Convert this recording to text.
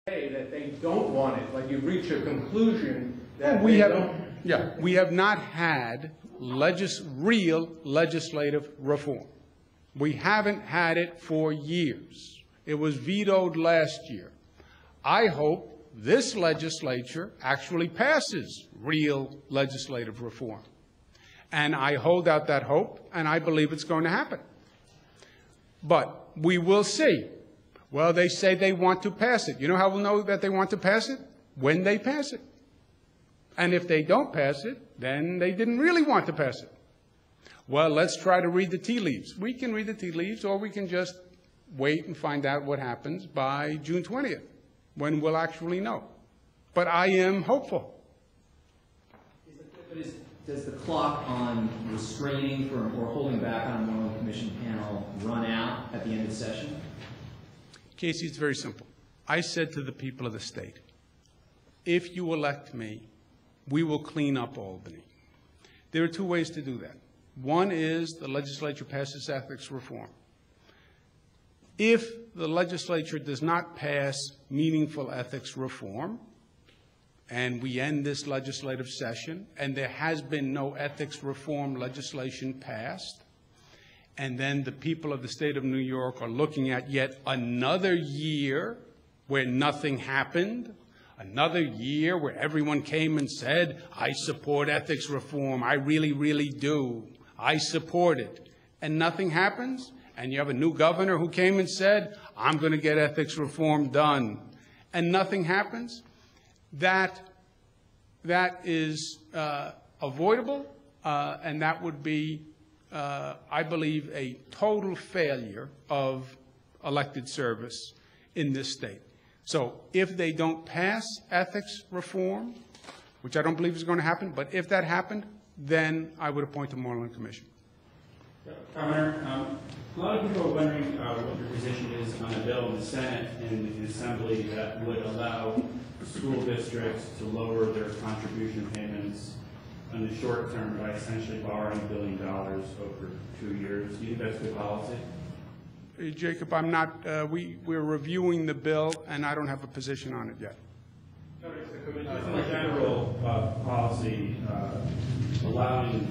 That they don't want it, like you reach a conclusion that we have not had real legislative reform. We haven't had it for years. It was vetoed last year. I hope this legislature actually passes real legislative reform. And I hold out that hope, and I believe it's going to happen. But we will see. Well, they say they want to pass it. You know how we'll know that they want to pass it? When they pass it. And if they don't pass it, then they didn't really want to pass it. Well, let's try to read the tea leaves. We can read the tea leaves, or we can just wait and find out what happens by June 20th, when we'll actually know. But I am hopeful. Does the clock on restraining or holding back on a moral commission panel run out at the end of session? Casey, it's very simple. I said to the people of the state, if you elect me, we will clean up Albany. There are two ways to do that. One is the legislature passes ethics reform. If the legislature does not pass meaningful ethics reform, and we end this legislative session, and there has been no ethics reform legislation passed, and then the people of the state of New York are looking at yet another year where nothing happened, another year where everyone came and said, I support ethics reform, I really, really do, I support it, and nothing happens, and you have a new governor who came and said, I'm going to get ethics reform done, and nothing happens, that is avoidable, and that would be I believe, a total failure of elected service in this state. So if they don't pass ethics reform, which I don't believe is going to happen, but if that happened, then I would appoint a Moreland Commission. Governor, a lot of people are wondering what your position is on a bill in the Senate and the Assembly that would allow school districts to lower their contribution payments in the short term by essentially borrowing $1 billion over 2 years. Do you think that's good policy? Hey, Jacob, I'm not, we're reviewing the bill, and I don't have a position on it yet. No, it's a general policy allowing